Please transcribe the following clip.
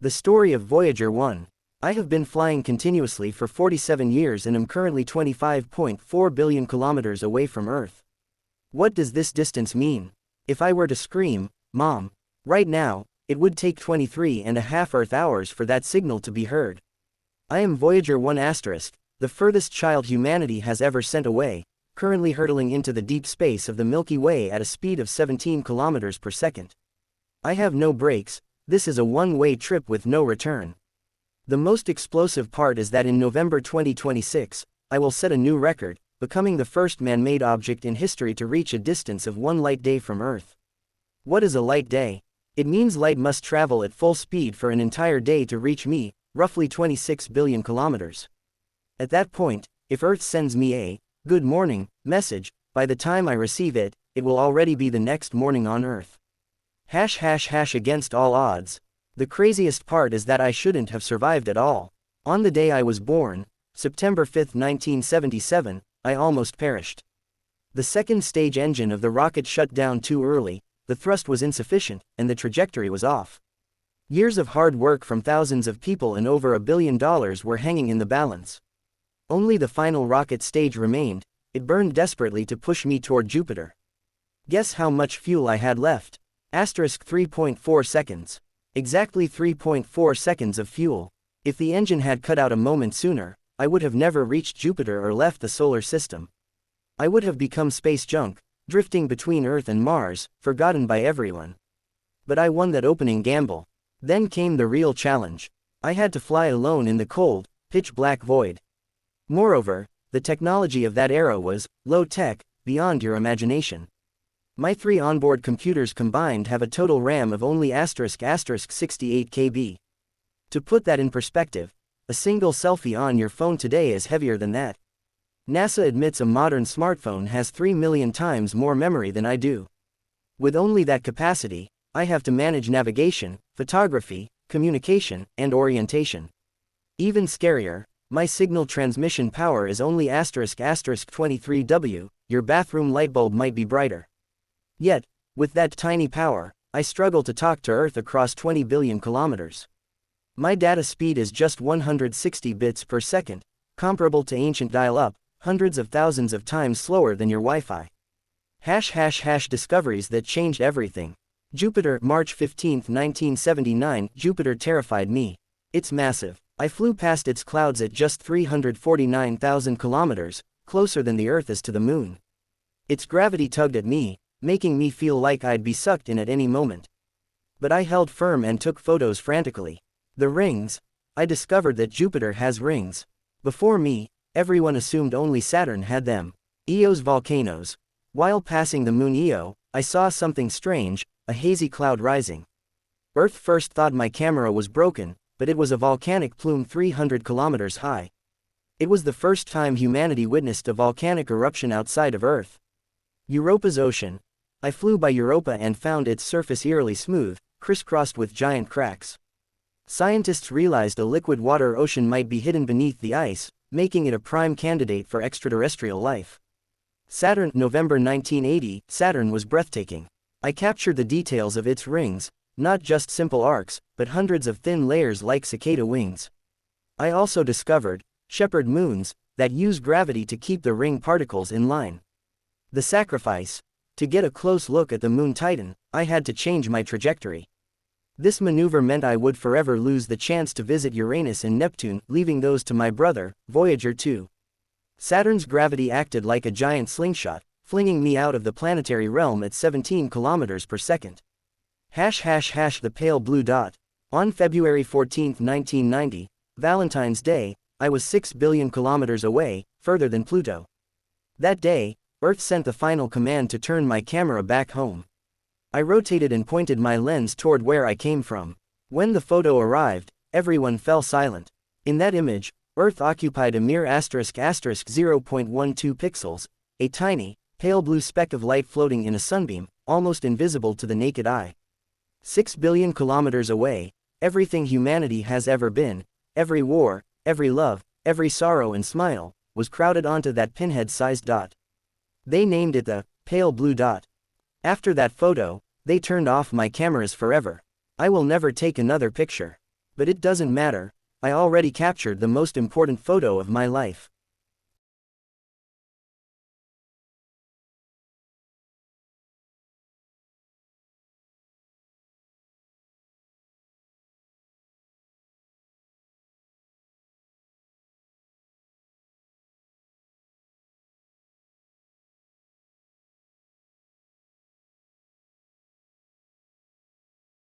The story of Voyager 1. I have been flying continuously for 47 years and am currently 25.4 billion kilometers away from Earth. What does this distance mean? If I were to scream, Mom, right now, it would take 23.5 Earth hours for that signal to be heard. I am Voyager 1 *, the furthest child humanity has ever sent away, currently hurtling into the deep space of the Milky Way at a speed of 17 kilometers per second. I have no brakes. This is a one-way trip with no return. The most explosive part is that in November 2026, I will set a new record, becoming the first man-made object in history to reach a distance of 1 light day from Earth. What is a light day? It means light must travel at full speed for an entire day to reach me, roughly 26 billion kilometers. At that point, if Earth sends me a "good morning" message, by the time I receive it, it will already be the next morning on Earth. ### Against all odds. The craziest part is that I shouldn't have survived at all. On the day I was born, September 5, 1977, I almost perished. The second stage engine of the rocket shut down too early, the thrust was insufficient, and the trajectory was off. Years of hard work from thousands of people and over $1 billion were hanging in the balance. Only the final rocket stage remained. It burned desperately to push me toward Jupiter. Guess how much fuel I had left? 3.4 seconds. Exactly 3.4 seconds of fuel. If the engine had cut out a moment sooner, I would have never reached Jupiter or left the solar system. I would have become space junk, drifting between Earth and Mars, forgotten by everyone. But I won that opening gamble. Then came the real challenge. I had to fly alone in the cold, pitch-black void. Moreover, the technology of that era was low-tech, beyond your imagination. My 3 onboard computers combined have a total RAM of only *** 68 KB. To put that in perspective, a single selfie on your phone today is heavier than that. NASA admits a modern smartphone has 3 million times more memory than I do. With only that capacity, I have to manage navigation, photography, communication, and orientation. Even scarier, my signal transmission power is only ** 23W, your bathroom light bulb might be brighter. Yet, with that tiny power, I struggle to talk to Earth across 20 billion kilometers. My data speed is just 160 bits per second, comparable to ancient dial-up, hundreds of thousands of times slower than your Wi-Fi. ### Discoveries that changed everything. Jupiter, March 15, 1979. Jupiter terrified me. It's massive. I flew past its clouds at just 349,000 kilometers, closer than the Earth is to the Moon. Its gravity tugged at me, making me feel like I'd be sucked in at any moment. But I held firm and took photos frantically. The rings. I discovered that Jupiter has rings. Before me, everyone assumed only Saturn had them. Eo's volcanoes. While passing the moon Io, I saw something strange, a hazy cloud rising. Earth first thought my camera was broken, but it was a volcanic plume 300 kilometers high. It was the first time humanity witnessed a volcanic eruption outside of Earth. Europa's ocean. I flew by Europa and found its surface eerily smooth, crisscrossed with giant cracks. Scientists realized a liquid water ocean might be hidden beneath the ice, making it a prime candidate for extraterrestrial life. Saturn, November 1980. Saturn was breathtaking. I captured the details of its rings, not just simple arcs, but hundreds of thin layers like cicada wings. I also discovered shepherd moons that use gravity to keep the ring particles in line. The sacrifice. To get a close look at the moon Titan, I had to change my trajectory. This maneuver meant I would forever lose the chance to visit Uranus and Neptune, leaving those to my brother, Voyager 2. Saturn's gravity acted like a giant slingshot, flinging me out of the planetary realm at 17 kilometers per second. ### The pale blue dot. On February 14, 1990, Valentine's Day, I was 6 billion kilometers away, further than Pluto. That day, Earth sent the final command to turn my camera back home. I rotated and pointed my lens toward where I came from. When the photo arrived, everyone fell silent. In that image, Earth occupied a mere ** 0.12 pixels, a tiny, pale blue speck of light floating in a sunbeam, almost invisible to the naked eye. 6 billion kilometers away, everything humanity has ever been, every war, every love, every sorrow and smile, was crowded onto that pinhead-sized dot. They named it the pale blue dot. After that photo, they turned off my cameras forever. I will never take another picture. But it doesn't matter, I already captured the most important photo of my life.